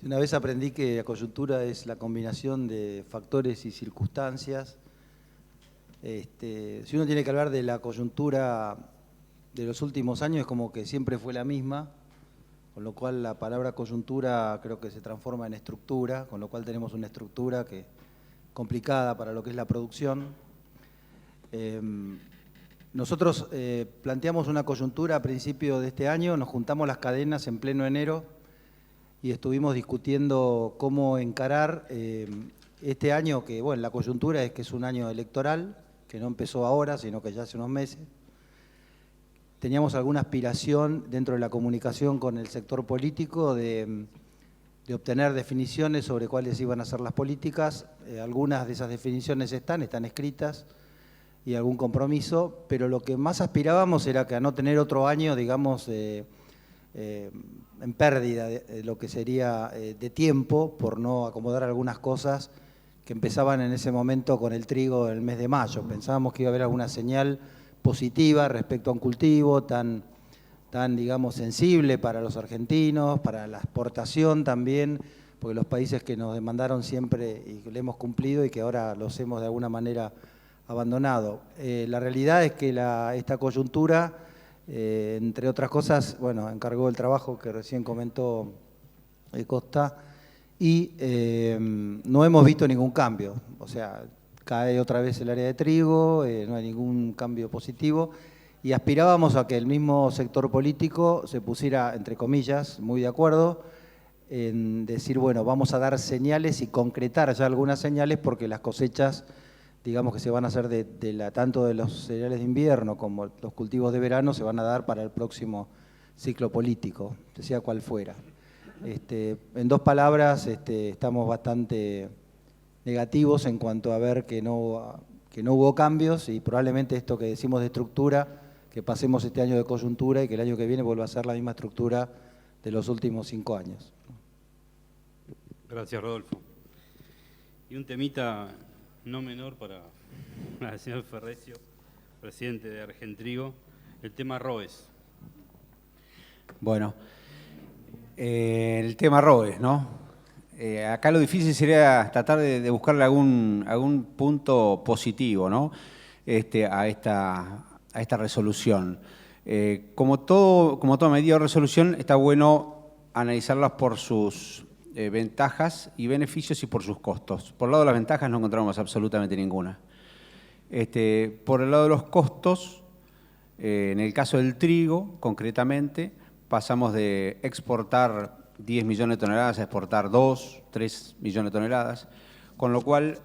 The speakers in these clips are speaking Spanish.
Una vez aprendí que la coyuntura es la combinación de factores y circunstancias. Si uno tiene que hablar de la coyuntura de los últimos años, es como que siempre fue la misma, con lo cual la palabra coyuntura creo que se transforma en estructura, con lo cual tenemos una estructura que complicada para lo que es la producción. Nosotros planteamos una coyuntura a principio de este año, nos juntamos las cadenas en pleno enero y estuvimos discutiendo cómo encarar este año, que bueno, la coyuntura es que es un año electoral, que no empezó ahora, sino que ya hace unos meses. Teníamos alguna aspiración dentro de la comunicación con el sector político de obtener definiciones sobre cuáles iban a ser las políticas. Algunas de esas definiciones están escritas, y algún compromiso, pero lo que más aspirábamos era que a no tener otro año, digamos, en pérdida de lo que sería de tiempo por no acomodar algunas cosas que empezaban en ese momento con el trigo en el mes de mayo. Pensábamos que iba a haber alguna señal positiva respecto a un cultivo tan digamos, sensible para los argentinos, para la exportación también, porque los países que nos demandaron siempre y que le hemos cumplido y que ahora los hemos de alguna manera abandonado. La realidad es que esta coyuntura, entre otras cosas, bueno, encargó el trabajo que recién comentó Costa, y no hemos visto ningún cambio. O sea, cae otra vez el área de trigo, no hay ningún cambio positivo, y aspirábamos a que el mismo sector político se pusiera, entre comillas, muy de acuerdo, en decir, bueno, vamos a dar señales y concretar ya algunas señales porque las cosechas, digamos, que se van a hacer tanto de los cereales de invierno como los cultivos de verano, se van a dar para el próximo ciclo político, sea cual fuera. En dos palabras, estamos bastante negativos en cuanto a ver que no hubo cambios, y probablemente esto que decimos de estructura, que pasemos este año de coyuntura y que el año que viene vuelva a ser la misma estructura de los últimos 5 años. Gracias, Rodolfo. Y un temita no menor para el señor Ferrecio, presidente de Argentrigo, el tema ROES. Bueno, el tema ROES, ¿no? Acá lo difícil sería tratar de buscarle algún punto positivo, ¿no? A esta resolución. Como toda medida de resolución, está bueno analizarlas por sus ventajas y beneficios y por sus costos. Por el lado de las ventajas no encontramos absolutamente ninguna. Por el lado de los costos, en el caso del trigo, concretamente, pasamos de exportar 10 millones de toneladas a exportar 2, 3 millones de toneladas, con lo cual,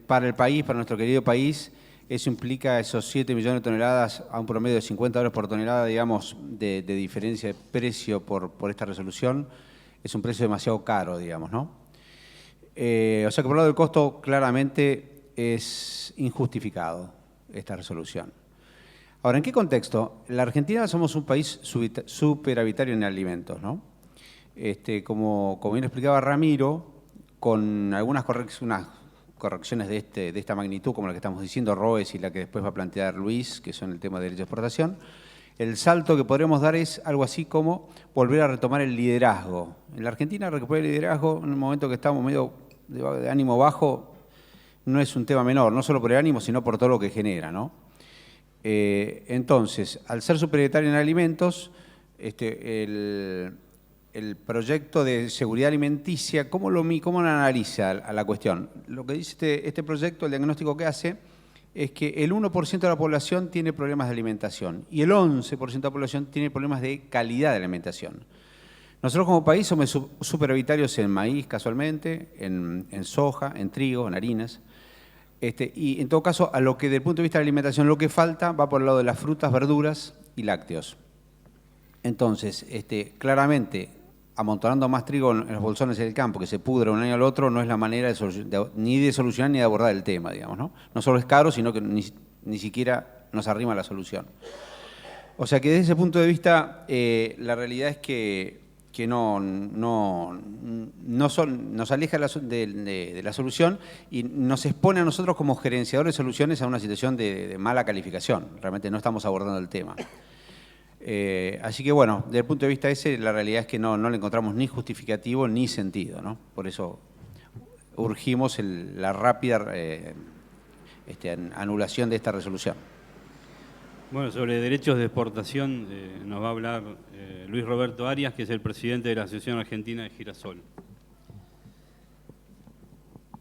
para el país, para nuestro querido país, eso implica esos 7 millones de toneladas a un promedio de $50 por tonelada, digamos, de diferencia de precio por esta resolución. Es un precio demasiado caro, digamos, ¿no? O sea que por el lado del costo, claramente es injustificado esta resolución. Ahora, ¿en qué contexto? En la Argentina somos un país superavitario en alimentos, ¿no? Como bien explicaba Ramiro, con algunas correcciones de esta magnitud, como la que estamos diciendo, ROES, y la que después va a plantear Luis, que son el tema de derecho de exportación, el salto que podremos dar es algo así como volver a retomar el liderazgo. En la Argentina, recuperar el liderazgo en un momento que estamos medio de ánimo bajo no es un tema menor, no solo por el ánimo, sino por todo lo que genera, ¿no? Entonces, al ser superavitario en alimentos, el proyecto de seguridad alimenticia, ¿cómo lo analiza a la cuestión? Lo que dice este proyecto, el diagnóstico que hace, es que el 1% de la población tiene problemas de alimentación y el 11% de la población tiene problemas de calidad de alimentación. Nosotros como país somos superavitarios en maíz, casualmente, en soja, en trigo, en harinas. Y en todo caso, a lo que desde el punto de vista de la alimentación lo que falta va por el lado de las frutas, verduras y lácteos. Entonces, claramente, amontonando más trigo en los bolsones del campo, que se pudre un año al otro, no es la manera ni de solucionar ni de abordar el tema, digamos, ¿no? No solo es caro, sino que ni siquiera nos arrima la solución. O sea que desde ese punto de vista, la realidad es que nos aleja de la solución y nos expone a nosotros como gerenciadores de soluciones a una situación de mala calificación. Realmente no estamos abordando el tema. Así que bueno, desde el punto de vista ese, la realidad es que no le encontramos ni justificativo ni sentido, ¿no? Por eso urgimos la rápida anulación de esta resolución. Bueno, sobre derechos de exportación nos va a hablar Luis Roberto Arias, que es el presidente de la Asociación Argentina de Girasol.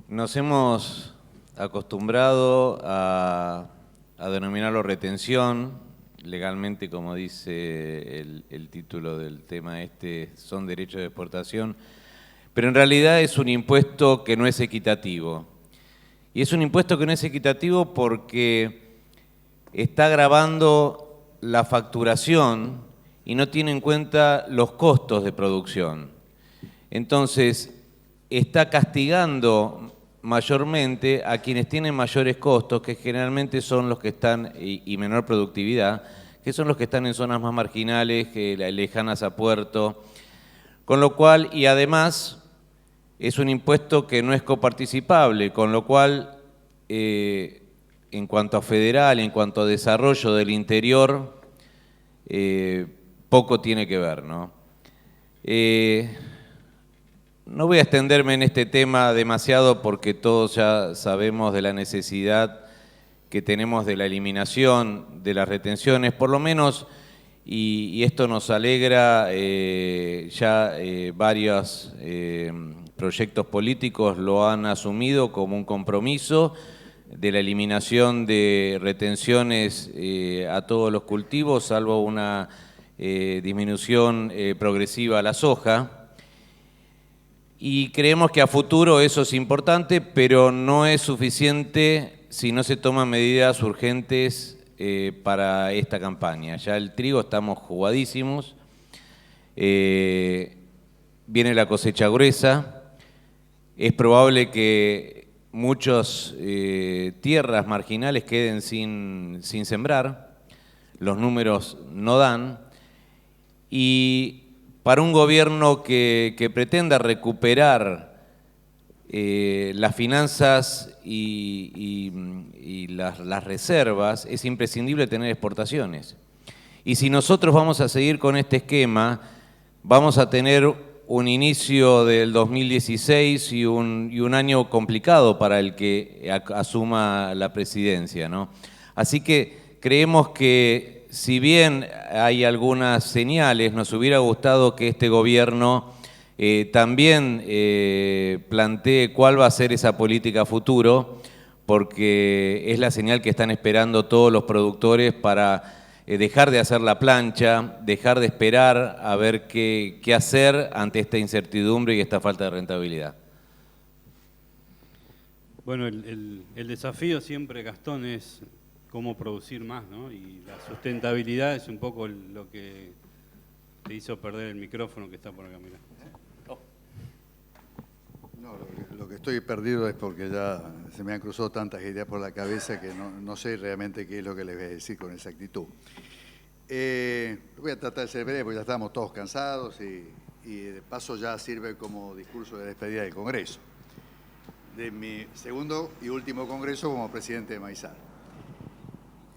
Nos hemos acostumbrado a denominarlo retención. Legalmente, como dice el título del tema son derechos de exportación, pero en realidad es un impuesto que no es equitativo. Y es un impuesto que no es equitativo porque está gravando la facturación y no tiene en cuenta los costos de producción. Entonces, está castigando mayormente a quienes tienen mayores costos, que generalmente son los que están, y menor productividad, que son los que están en zonas más marginales, lejanas a puerto, con lo cual, y además, es un impuesto que no es coparticipable, con lo cual, en cuanto a federal, en cuanto a desarrollo del interior, poco tiene que ver, ¿no? No voy a extenderme en este tema demasiado porque todos ya sabemos de la necesidad que tenemos de la eliminación de las retenciones, por lo menos, y esto nos alegra, varios proyectos políticos lo han asumido como un compromiso de la eliminación de retenciones a todos los cultivos, salvo una disminución progresiva a la soja. Y creemos que a futuro eso es importante, pero no es suficiente si no se toman medidas urgentes para esta campaña. Ya el trigo estamos jugadísimos, viene la cosecha gruesa, es probable que muchas tierras marginales queden sin sembrar, los números no dan, y para un gobierno que pretenda recuperar las finanzas y las reservas, es imprescindible tener exportaciones. Y si nosotros vamos a seguir con este esquema, vamos a tener un inicio del 2016 y un año complicado para el que asuma la presidencia, ¿no? Así que creemos que, si bien hay algunas señales, nos hubiera gustado que este gobierno también plantee cuál va a ser esa política futuro, porque es la señal que están esperando todos los productores para dejar de hacer la plancha, dejar de esperar a ver qué hacer ante esta incertidumbre y esta falta de rentabilidad. Bueno, el desafío siempre, Gastón, es cómo producir más, ¿no? Y la sustentabilidad es un poco lo que te hizo perder el micrófono que está por acá, mirá. No, lo que estoy perdido es porque ya se me han cruzado tantas ideas por la cabeza que no sé realmente qué es lo que les voy a decir con exactitud. Voy a tratar de ser breve porque ya estamos todos cansados y de paso ya sirve como discurso de despedida del Congreso, de mi segundo y último Congreso como presidente de Maizar.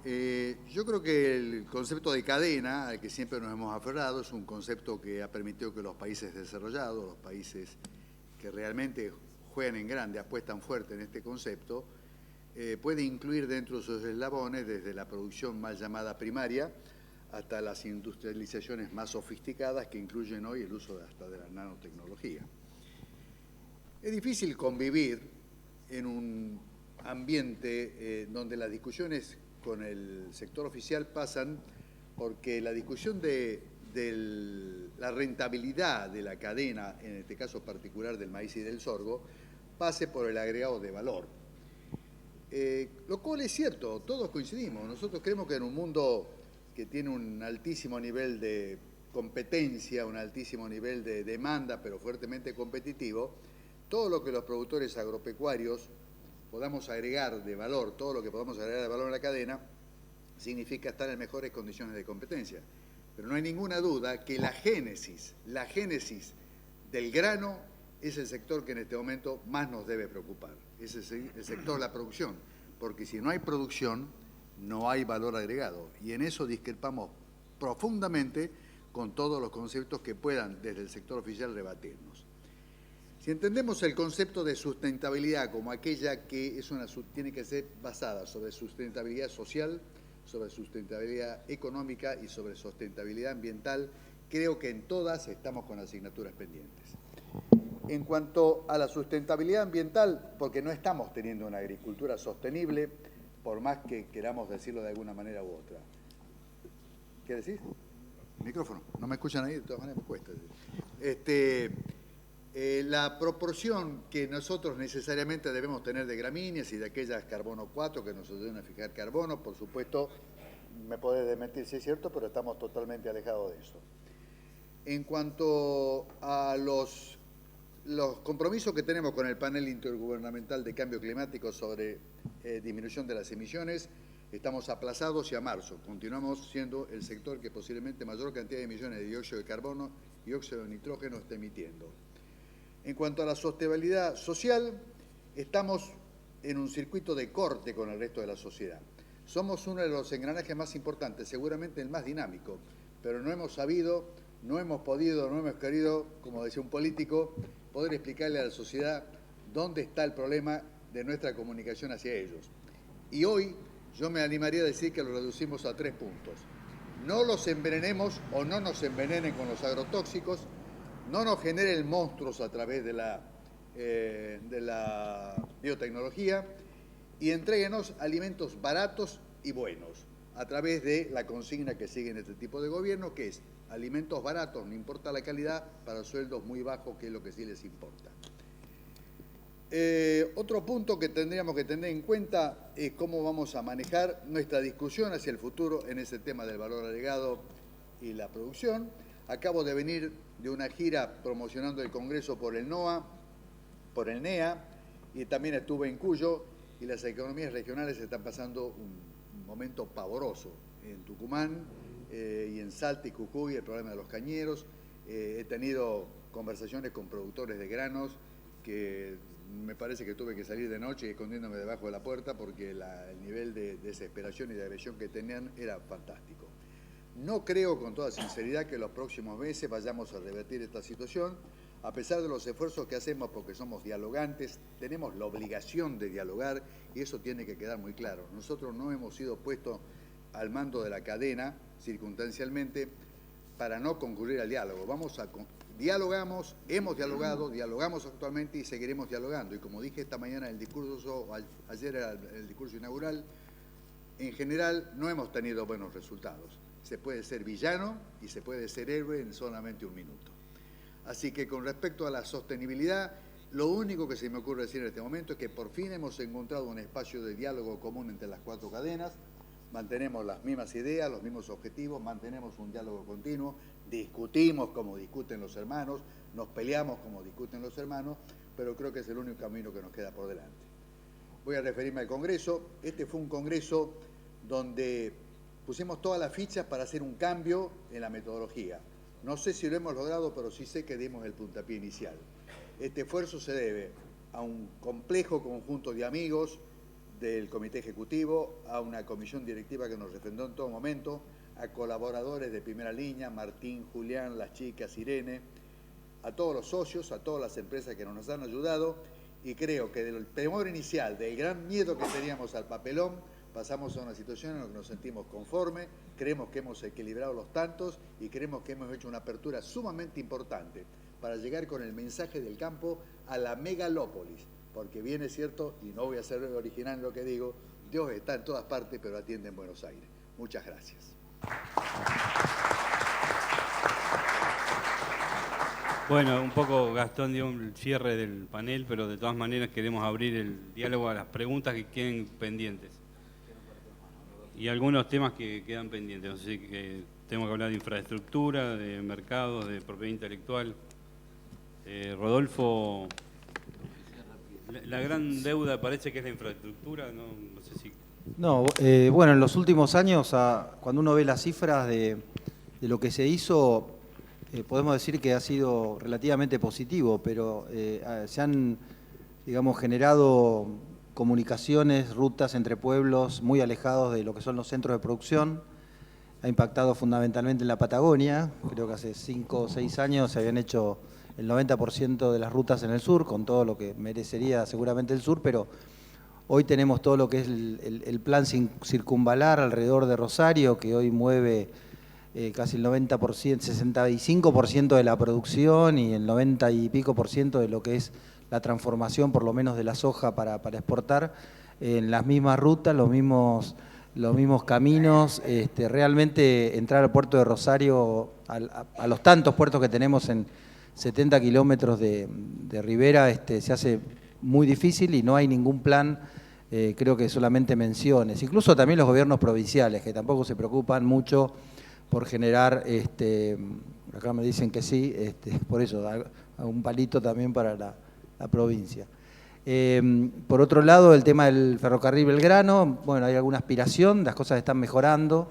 Yo creo que el concepto de cadena al que siempre nos hemos aferrado es un concepto que ha permitido que los países desarrollados, los países que realmente juegan en grande, apuestan fuerte en este concepto, puede incluir dentro de sus eslabones desde la producción mal llamada primaria hasta las industrializaciones más sofisticadas que incluyen hoy el uso hasta de la nanotecnología. Es difícil convivir en un ambiente donde las discusiones con el sector oficial pasan porque la discusión de la rentabilidad de la cadena, en este caso particular del maíz y del sorgo, pase por el agregado de valor. Lo cual es cierto, todos coincidimos. Nosotros creemos que en un mundo que tiene un altísimo nivel de competencia, un altísimo nivel de demanda, pero fuertemente competitivo, todo lo que los productores agropecuarios podamos agregar de valor, todo lo que podamos agregar de valor en la cadena, significa estar en mejores condiciones de competencia. Pero no hay ninguna duda que la génesis del grano es el sector que en este momento más nos debe preocupar. Es el sector de la producción, porque si no hay producción, no hay valor agregado. Y en eso discrepamos profundamente con todos los conceptos que puedan desde el sector oficial rebatirnos. Si entendemos el concepto de sustentabilidad como aquella que tiene que ser basada sobre sustentabilidad social, sobre sustentabilidad económica y sobre sustentabilidad ambiental, creo que en todas estamos con asignaturas pendientes. En cuanto a la sustentabilidad ambiental, porque no estamos teniendo una agricultura sostenible, por más que queramos decirlo de alguna manera u otra. ¿Qué decís? Micrófono. No me escuchan ahí, de todas maneras me cuesta. La proporción que nosotros necesariamente debemos tener de gramíneas y de aquellas carbono 4 que nos ayudan a fijar carbono, por supuesto, me podés desmentir si es cierto, pero estamos totalmente alejados de eso. En cuanto a los compromisos que tenemos con el panel intergubernamental de cambio climático sobre disminución de las emisiones, estamos aplazados y a marzo. Continuamos siendo el sector que posiblemente mayor cantidad de emisiones de dióxido de carbono y óxido de nitrógeno está emitiendo. En cuanto a la sostenibilidad social, estamos en un circuito de corte con el resto de la sociedad. Somos uno de los engranajes más importantes, seguramente el más dinámico, pero no hemos sabido, no hemos podido, no hemos querido, como decía un político, poder explicarle a la sociedad dónde está el problema de nuestra comunicación hacia ellos. Y hoy yo me animaría a decir que lo reducimos a 3 puntos. No los envenenemos o no nos envenenen con los agrotóxicos, no nos generen monstruos a través de la biotecnología y entréguenos alimentos baratos y buenos a través de la consigna que siguen este tipo de gobierno, que es alimentos baratos, no importa la calidad, para sueldos muy bajos, que es lo que sí les importa. Otro punto que tendríamos que tener en cuenta es cómo vamos a manejar nuestra discusión hacia el futuro en ese tema del valor agregado y la producción. Acabo de venir de una gira promocionando el Congreso por el NOA, por el NEA, y también estuve en Cuyo, y las economías regionales están pasando un momento pavoroso en Tucumán y en Salta y Jujuy, el problema de los cañeros. He tenido conversaciones con productores de granos que me parece que tuve que salir de noche escondiéndome debajo de la puerta porque el nivel de desesperación y de agresión que tenían era fantástico. No creo con toda sinceridad que en los próximos meses vayamos a revertir esta situación, a pesar de los esfuerzos que hacemos porque somos dialogantes, tenemos la obligación de dialogar y eso tiene que quedar muy claro. Nosotros no hemos sido puestos al mando de la cadena circunstancialmente para no concurrir al diálogo. Dialogamos, hemos dialogado, dialogamos actualmente y seguiremos dialogando. Y como dije esta mañana en el discurso, ayer era el discurso inaugural, en general no hemos tenido buenos resultados. Se puede ser villano y se puede ser héroe en solamente un minuto. Así que con respecto a la sostenibilidad, lo único que se me ocurre decir en este momento es que por fin hemos encontrado un espacio de diálogo común entre las 4 cadenas, mantenemos las mismas ideas, los mismos objetivos, mantenemos un diálogo continuo, discutimos como discuten los hermanos, nos peleamos como discuten los hermanos, pero creo que es el único camino que nos queda por delante. Voy a referirme al Congreso. Este fue un Congreso donde pusimos todas las fichas para hacer un cambio en la metodología. No sé si lo hemos logrado, pero sí sé que dimos el puntapié inicial. Este esfuerzo se debe a un complejo conjunto de amigos del Comité Ejecutivo, a una comisión directiva que nos refrendó en todo momento, a colaboradores de primera línea, Martín, Julián, las chicas, Irene, a todos los socios, a todas las empresas que nos han ayudado, y creo que del temor inicial, del gran miedo que teníamos al papelón, pasamos a una situación en la que nos sentimos conformes, creemos que hemos equilibrado los tantos y creemos que hemos hecho una apertura sumamente importante para llegar con el mensaje del campo a la megalópolis, porque bien es cierto, y no voy a ser original en lo que digo, Dios está en todas partes, pero atiende en Buenos Aires. Muchas gracias. Bueno, un poco Gastón dio un cierre del panel, pero de todas maneras queremos abrir el diálogo a las preguntas que queden pendientes. Y algunos temas que quedan pendientes, así que tenemos que hablar de infraestructura, de mercados, de propiedad intelectual. Rodolfo, la gran deuda parece que es la infraestructura, no sé si... No, bueno, en los últimos años, cuando uno ve las cifras de lo que se hizo, podemos decir que ha sido relativamente positivo, pero se han, digamos, generado comunicaciones, rutas entre pueblos muy alejados de lo que son los centros de producción. ha impactado fundamentalmente en la Patagonia. Creo que hace 5 o 6 años se habían hecho el 90% de las rutas en el sur, con todo lo que merecería seguramente el sur, pero hoy tenemos todo lo que es el plan circunvalar alrededor de Rosario, que hoy mueve casi el 90%, 65% de la producción y el 90 y pico por ciento de lo que es la transformación, por lo menos de la soja para exportar, en las mismas rutas, los mismos caminos. Realmente entrar al puerto de Rosario, a los tantos puertos que tenemos en 70 kilómetros de ribera, se hace muy difícil y no hay ningún plan, creo que solamente menciones. Incluso también los gobiernos provinciales, que tampoco se preocupan mucho por generar, acá me dicen que sí, por eso, un palito también para la provincia. Por otro lado, el tema del ferrocarril Belgrano, bueno, hay alguna aspiración, las cosas están mejorando.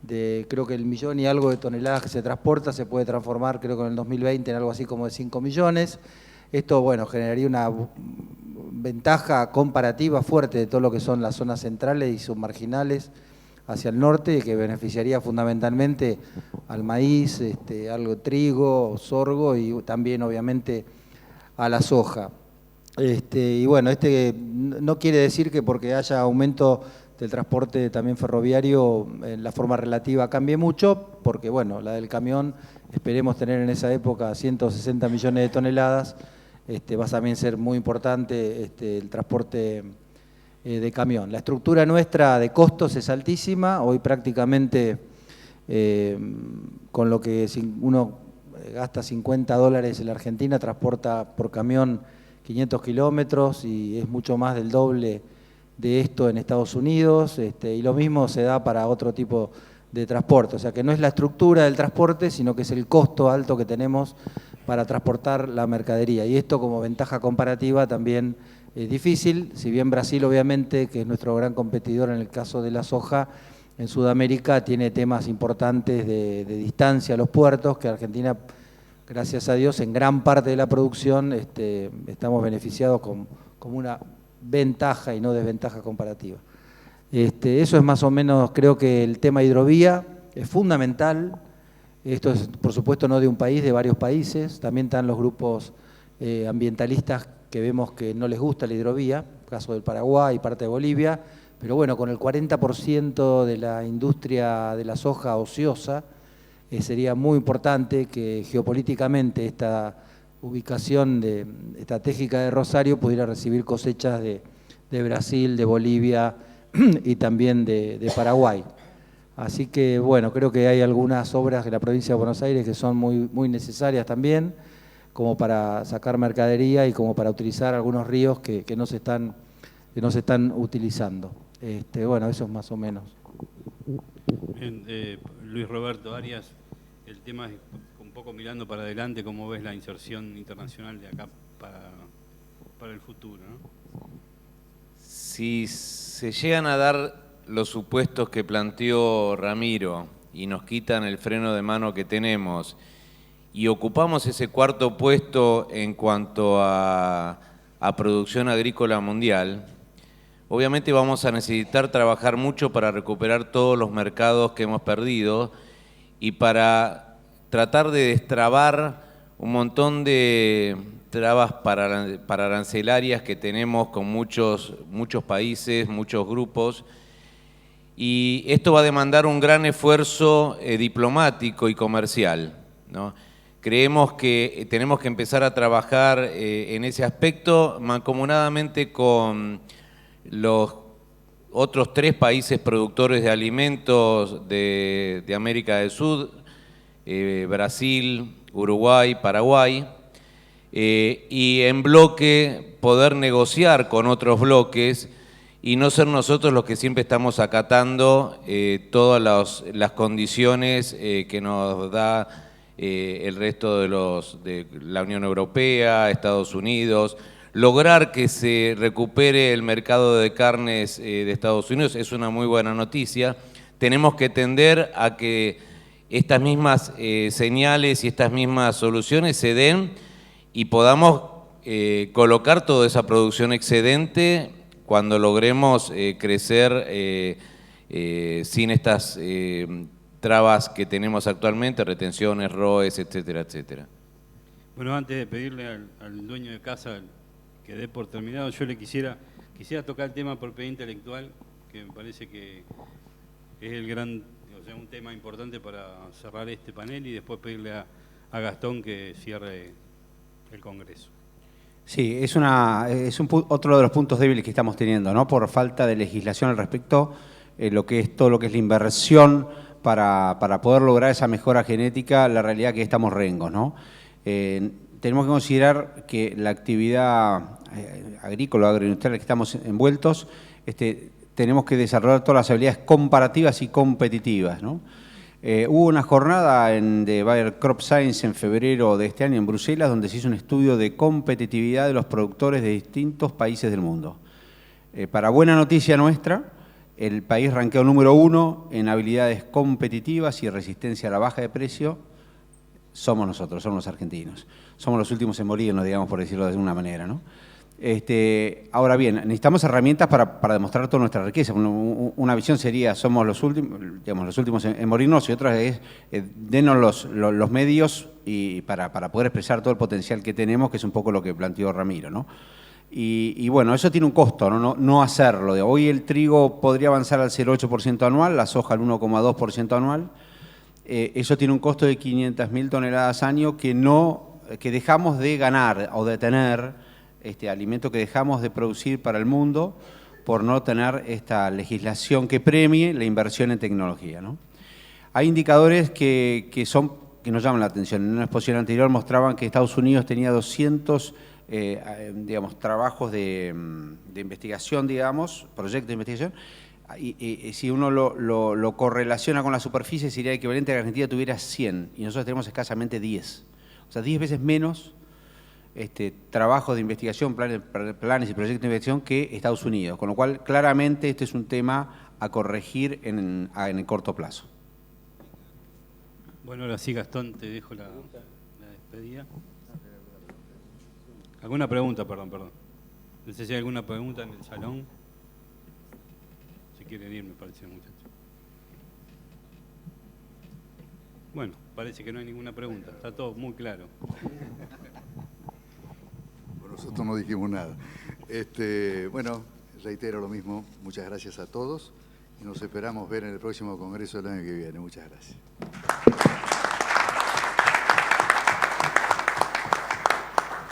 Creo que el 1 millón y algo de toneladas que se transporta se puede transformar, creo que en el 2020, en algo así como de 5 millones. Esto, bueno, generaría una ventaja comparativa fuerte de todo lo que son las zonas centrales y submarginales hacia el norte, que beneficiaría fundamentalmente al maíz, algo de trigo, sorgo y también, obviamente, a la soja. Y bueno, no quiere decir que porque haya aumento del transporte también ferroviario, en la forma relativa cambie mucho, porque bueno, la del camión, esperemos tener en esa época 160 millones de toneladas, va a también ser muy importante el transporte de camión. La estructura nuestra de costos es altísima, hoy prácticamente con lo que uno gasta $50 en la Argentina, transporta por camión 500 kilómetros y es mucho más del doble de esto en Estados Unidos, y lo mismo se da para otro tipo de transporte. O sea que no es la estructura del transporte, sino que es el costo alto que tenemos para transportar la mercadería. Y esto como ventaja comparativa también es difícil, si bien Brasil obviamente, que es nuestro gran competidor en el caso de la soja, en Sudamérica tiene temas importantes de distancia a los puertos, que Argentina, gracias a Dios, en gran parte de la producción estamos beneficiados como una ventaja y no desventaja comparativa. Eso es más o menos, creo que el tema hidrovía es fundamental. Esto es, por supuesto, no de un país, de varios países. También están los grupos ambientalistas que vemos que no les gusta la hidrovía, caso del Paraguay y parte de Bolivia, pero bueno, con el 40% de la industria de la soja ociosa, sería muy importante que geopolíticamente esta ubicación estratégica de Rosario pudiera recibir cosechas de Brasil, de Bolivia y también de Paraguay. Así que, bueno, creo que hay algunas obras de la provincia de Buenos Aires que son muy, muy necesarias también, como para sacar mercadería y como para utilizar algunos ríos que no se están utilizando. Bueno, eso es más o menos. Bien, Luis Roberto Arias, el tema es un poco mirando para adelante, ¿cómo ves la inserción internacional de acá para el futuro, ¿no? Si se llegan a dar los supuestos que planteó Ramiro y nos quitan el freno de mano que tenemos y ocupamos ese cuarto puesto en cuanto a producción agrícola mundial, obviamente vamos a necesitar trabajar mucho para recuperar todos los mercados que hemos perdido y para tratar de destrabar un montón de trabas para arancelarias que tenemos con muchos países, muchos grupos, y esto va a demandar un gran esfuerzo diplomático y comercial, ¿no? Creemos que tenemos que empezar a trabajar en ese aspecto mancomunadamente con los otros 3 países productores de alimentos de América del Sur, Brasil, Uruguay, Paraguay, y en bloque poder negociar con otros bloques y no ser nosotros los que siempre estamos acatando todas las condiciones que nos da el resto de la Unión Europea, Estados Unidos. Lograr que se recupere el mercado de carnes de Estados Unidos es una muy buena noticia. Tenemos que tender a que estas mismas señales y estas mismas soluciones se den y podamos colocar toda esa producción excedente cuando logremos crecer sin estas trabas que tenemos actualmente, retenciones, ROEs, etcétera, etcétera. Bueno, antes de pedirle al dueño de casa que dé por terminado, yo le quisiera tocar el tema propiedad intelectual, que me parece que es un tema importante para cerrar este panel, y después pedirle a Gastón que cierre el Congreso. Sí, es otro de los puntos débiles que estamos teniendo, ¿no? Por falta de legislación al respecto, todo lo que es la inversión para poder lograr esa mejora genética, la realidad que estamos rengos, ¿no? Tenemos que considerar que la actividad agrícola, agroindustrial en la que estamos envueltos, tenemos que desarrollar todas las habilidades comparativas y competitivas, ¿no? Hubo una jornada de Bayer Crop Science en febrero de este año en Bruselas, donde se hizo un estudio de competitividad de los productores de distintos países del mundo. Para buena noticia nuestra, el país ranqueó número 1 en habilidades competitivas y resistencia a la baja de precio. Somos nosotros, somos los argentinos. Somos los últimos en morirnos, digamos, por decirlo de alguna manera, ¿no? Ahora bien, necesitamos herramientas para demostrar toda nuestra riqueza. Una visión sería, somos los últimos en morirnos, y otra es, denos los medios para poder expresar todo el potencial que tenemos, que es un poco lo que planteó Ramiro, ¿no? Y bueno, eso tiene un costo, no hacerlo. Hoy el trigo podría avanzar al 0,8% anual, la soja al 1,2% anual. Eso tiene un costo de 500.000 toneladas año que dejamos de ganar o de tener, alimento que dejamos de producir para el mundo por no tener esta legislación que premie la inversión en tecnología, ¿no? Hay indicadores que nos llaman la atención. En una exposición anterior mostraban que Estados Unidos tenía 200 trabajos de investigación, proyectos de investigación, y si uno lo correlaciona con la superficie, sería equivalente a que Argentina tuviera 100, y nosotros tenemos escasamente 10. O sea, 10 veces menos trabajos de investigación, planes y proyectos de investigación que Estados Unidos, con lo cual claramente este es un tema a corregir en el corto plazo. Bueno, ahora sí, Gastón, te dejo la despedida. ¿Alguna pregunta? Perdón. No sé si hay alguna pregunta en el salón. Si quieren ir, me parece, muchachos. Bueno, parece que no hay ninguna pregunta. Está todo muy claro. Nosotros no dijimos nada. Bueno, reitero lo mismo. Muchas gracias a todos y nos esperamos ver en el próximo Congreso del año que viene. Muchas gracias.